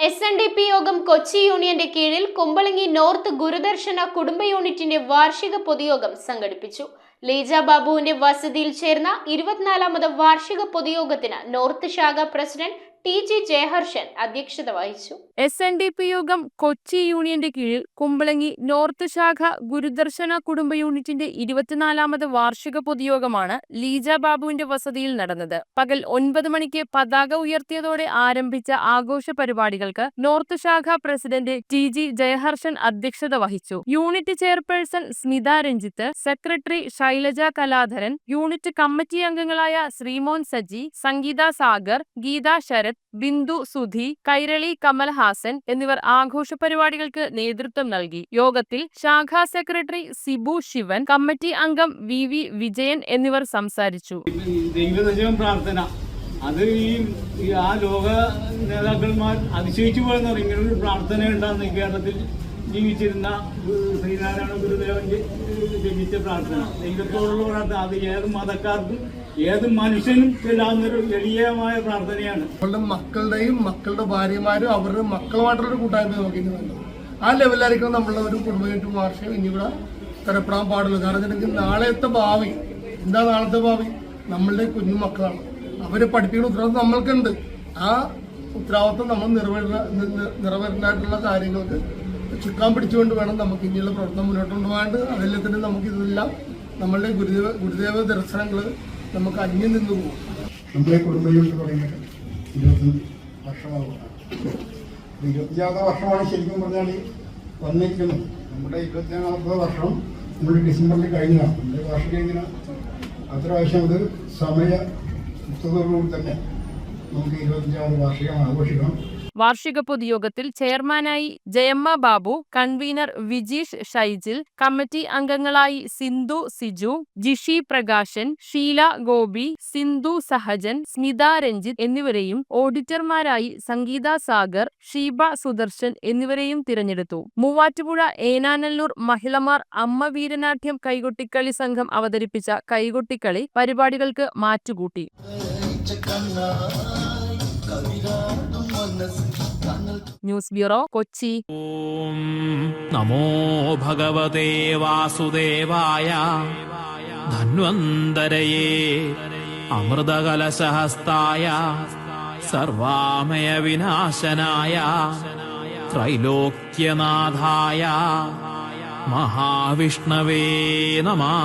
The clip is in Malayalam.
SNDP യോഗം കൊച്ചി യൂണിയന്റെ കീഴിൽ കുമ്പളങ്ങി നോർത്ത് ഗുരുദർശന കുടുംബ യൂണിറ്റിന്റെ വാർഷിക പൊതുയോഗം സംഘടിപ്പിച്ചു. ലീജ ബാബുവിന്റെ വസതിയിൽ ചേർന്ന 24ാമത് വാർഷിക പൊതുയോഗത്തിന് നോർത്ത് ശാഖ പ്രസിഡന്റ് TG ജയഹർഷൻ അധ്യക്ഷത വഹിച്ചു. SNDP യോഗം കൊച്ചി യൂണിയന്റെ കീഴിൽ കുമ്പളങ്ങി നോർത്ത് ശാഖ ഗുരുദർശന കുടുംബ യൂണിറ്റിന്റെ 24ാമത് വാർഷിക പൊതുയോഗമാണ് ലീജ ബാബുവിന്റെ വസതിയിൽ നടന്നത്. പകൽ 9 മണിക്ക് പതാക ഉയർത്തിയതോടെ ആരംഭിച്ച ആഘോഷ പരിപാടികൾക്ക് നോർത്ത് ശാഖ പ്രസിഡന്റ് TG ജയഹർഷൻ അധ്യക്ഷത വഹിച്ചു. Unit chairperson Smitha Ranjith, secretary Shailaja Kaladharan, unit committee അംഗങ്ങളായ ശ്രീമോൻ സജി, സംഗീത സാഗർ, ഗീത ശരത്, ബിന്ദു സുധി, കൈരളി കമൽഹാസൻ എന്നിവർ ആഘോഷ പരിപാടികൾക്ക് നേതൃത്വം നൽകി. യോഗത്തിൽ ശാഖാ സെക്രട്ടറി സിബു ശിവൻ, കമ്മിറ്റി അംഗം VV വിജയൻ എന്നിവർ സംസാരിച്ചു. പ്രാർത്ഥന അത് ആ ലോക നേതാക്കന്മാർ അതിശയിച്ചു പോയെന്ന് പറയും. ഇങ്ങനൊരു പ്രാർത്ഥന ഉണ്ടാകുന്ന കേരളത്തിൽ ജീവിച്ചിരുന്ന ശ്രീനാരായണ ഗുരുദേവൻ ജപിച്ച പ്രാർത്ഥന, ദൈവത്തോടുള്ള പ്രാർത്ഥന. അത് ഏത് മതക്കാർക്കും ഏത് മനുഷ്യനും ചെല്ലാവുന്നൊരു എളിയമായ പ്രാർത്ഥനയാണ്. അവരുടെ മക്കളുടെയും മക്കളുടെ ഭാര്യമാരും അവരുടെ മക്കളുമായിട്ടുള്ളൊരു കൂട്ടായ്മ നോക്കിയിരുന്നത് ആ ലെവലിലായിരിക്കും നമ്മളുടെ ഒരു കുടുംബ വാർഷികം ഇനിയിവിടെ തരപ്പെടാൻ പാടുള്ളൂ. കാരണം വെച്ചിട്ടുണ്ടെങ്കിൽ നാളത്തെ ഭാവി എന്താ? നാളത്തെ ഭാവി നമ്മളുടെ കുഞ്ഞു മക്കളാണ്. അവരെ പഠിപ്പിക്കുന്ന ഉത്തരവാദിത്വം നമ്മൾക്കുണ്ട്. ആ ഉത്തരവാദിത്വം നമ്മൾ നിറവേറേണ്ടതായിട്ടുള്ള കാര്യങ്ങൾക്ക് ചുക്കാൻ പിടിച്ചുകൊണ്ട് വേണം നമുക്ക് ഇനിയുള്ള പ്രവർത്തനം മുന്നോട്ട് കൊണ്ടുപോകാണ്ട്. അതിൽ തന്നെ നമുക്ക് ഇതെല്ലാം നമ്മളുടെ ഗുരുദേവ ദർശനങ്ങൾ നമുക്ക് അന്യം നിന്ന് പോകും. നമ്മുടെ കുടുംബയൂണിറ്റ് പറയുന്നത് 25 വർഷമാകും. 25ാമത്തെ വർഷമാണ് ശരിക്കും പറഞ്ഞാൽ വന്നിരിക്കുന്നത്. നമ്മുടെ 24ാമത്തെ വർഷം നമ്മൾ ഡിസംബറിൽ കഴിഞ്ഞതാണ്. നമ്മുടെ വാർഷിക ദിനം അത്യാവശ്യം അത് സമയത്തോടുകൂടി തന്നെ നമുക്ക് 25ാമത് വാർഷികം ആഘോഷിക്കണം. വാർഷിക പൊതുയോഗത്തിൽ ചെയർമാനായി ജയമ്മ ബാബു, കൺവീനർ വിജീഷ് ഷൈജിൽ, കമ്മിറ്റി അംഗങ്ങളായി സിന്ധു സിജു, ജിഷി പ്രകാശൻ, ഷീല ഗോപി, സിന്ധു സഹജൻ, സ്മിത രഞ്ജിത്ത് എന്നിവരെയും ഓഡിറ്റർമാരായി സംഗീത സാഗർ, ഷീബ സുദർശൻ എന്നിവരെയും തിരഞ്ഞെടുത്തു. മൂവാറ്റുപുഴ ഏനാനല്ലൂർ മഹിളമാർ അമ്മ വീരനാട്യം കൈകൊട്ടിക്കളി സംഘം അവതരിപ്പിച്ച കൈകൊട്ടിക്കളി പരിപാടികൾക്ക് മാറ്റുകൂട്ടി. News bureau, Kochi. ഓം നമോ ഭഗവതേ വാസുദേവായ ധന്വന്തരയേ അമൃതകലശഹസ്തായ സർവാമയ വിനാശനായ ത്രൈലോക്യനാഥായ മഹാവിഷ്ണവേ നമഃ.